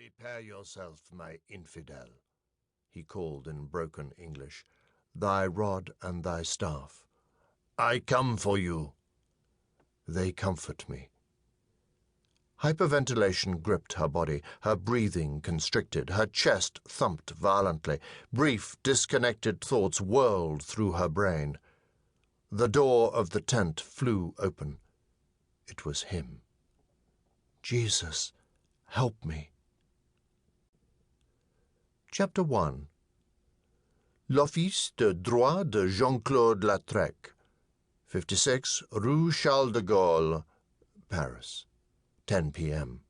Prepare yourself, my infidel, he called in broken English. Thy rod and thy staff. I come for you. They comfort me. Hyperventilation gripped her body, her breathing constricted, her chest thumped violently. Brief, disconnected thoughts whirled through her brain. The door of the tent flew open. It was him. Jesus, help me. Chapter 1. L'Office de Droit de Jean-Claude Lautrec, 56 Rue Charles de Gaulle, Paris, 10 p.m.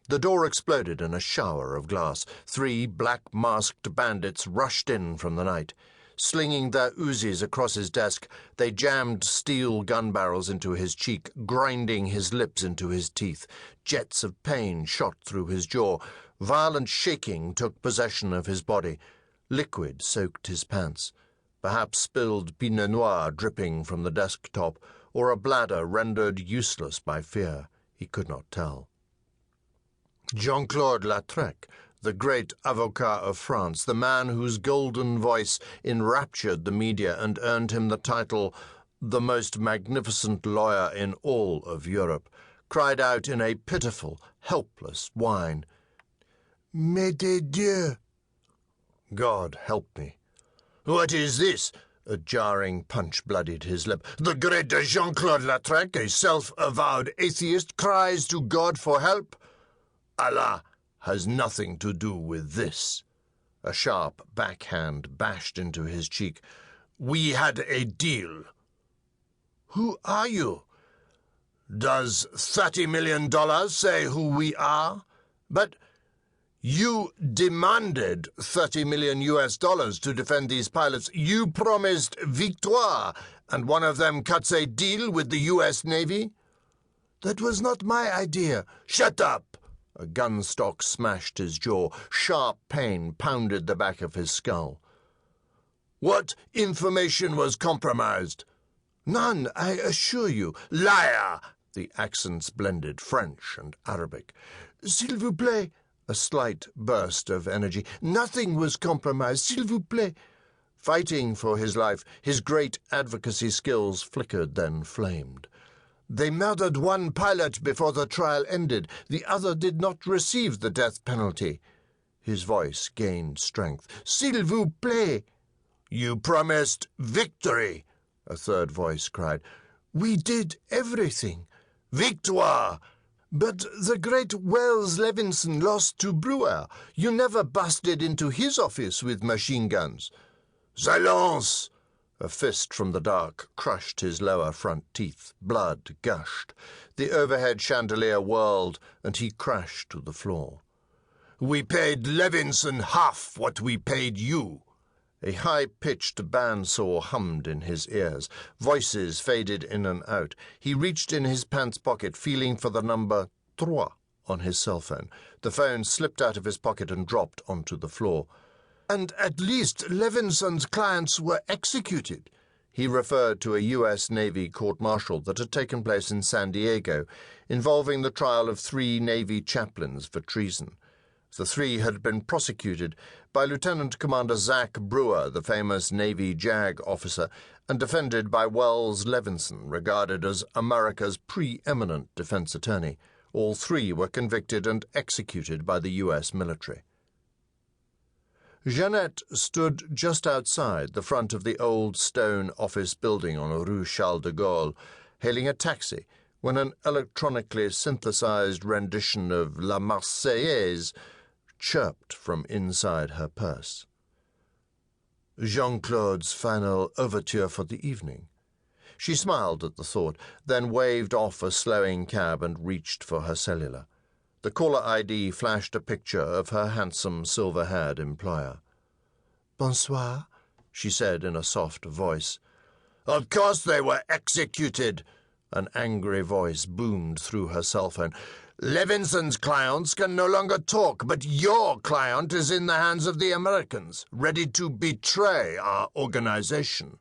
The door exploded in a shower of glass. 3 black-masked bandits rushed in from the night. Slinging their Uzis across his desk, they jammed steel gun barrels into his cheek, grinding his lips into his teeth. Jets of pain shot through his jaw. Violent shaking took possession of his body. Liquid soaked his pants. Perhaps spilled Pinot Noir dripping from the desktop, or a bladder rendered useless by fear. He could not tell. Jean-Claude Lautrec, the great avocat of France, the man whose golden voice enraptured the media and earned him the title, the most magnificent lawyer in all of Europe, cried out in a pitiful, helpless whine, "Mais de Dieu! God help me." "What is this?" A jarring punch bloodied his lip. "The great Jean-Claude Lautrec, a self-avowed atheist, cries to God for help? Allah has nothing to do with this." A sharp backhand bashed into his cheek. "We had a deal." "Who are you?" "Does $30 million say who we are? But you demanded $30 million to defend these pilots. You promised victoire, and one of them cuts a deal with the U.S. Navy?" "That was not my idea." "Shut up!" A gun stock smashed his jaw. Sharp pain pounded the back of his skull. "What information was compromised?" "None, I assure you." "Liar!" The accents blended French and Arabic. "S'il vous plaît." A slight burst of energy. "Nothing was compromised, s'il vous plaît." Fighting for his life, his great advocacy skills flickered, then flamed. "They murdered one pilot before the trial ended. The other did not receive the death penalty." His voice gained strength. "S'il vous plaît." "You promised victory," a third voice cried. "We did everything." "Victoire!" "But the great Wells Levinson lost to Brewer. You never busted into his office with machine guns." "Silence!" A fist from the dark crushed his lower front teeth. Blood gushed. The overhead chandelier whirled, and he crashed to the floor. "We paid Levinson half what we paid you." A high-pitched bandsaw hummed in his ears. Voices faded in and out. He reached in his pants pocket, feeling for the number 3 on his cell phone. The phone slipped out of his pocket and dropped onto the floor. "And at least Levinson's clients were executed." He referred to a U.S. Navy court-martial that had taken place in San Diego, involving the trial of 3 Navy chaplains for treason. The 3 had been prosecuted by Lieutenant Commander Zack Brewer, the famous Navy JAG officer, and defended by Wells Levinson, regarded as America's preeminent defense attorney. All 3 were convicted and executed by the U.S. military. Jeanette stood just outside the front of the old stone office building on Rue Charles de Gaulle, hailing a taxi, when an electronically synthesized rendition of La Marseillaise chirped from inside her purse. Jean-Claude's final overture for the evening. She smiled at the thought, then waved off a slowing cab and reached for her cellular. The caller ID flashed a picture of her handsome, silver-haired employer. "Bonsoir," she said in a soft voice. "Of course they were executed," an angry voice boomed through her cell phone. "Levinson's clients can no longer talk, but your client is in the hands of the Americans, ready to betray our organization."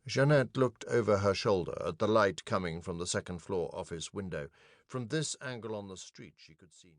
Jeanette looked over her shoulder at the light coming from the second-floor office window. From this angle on the street she could see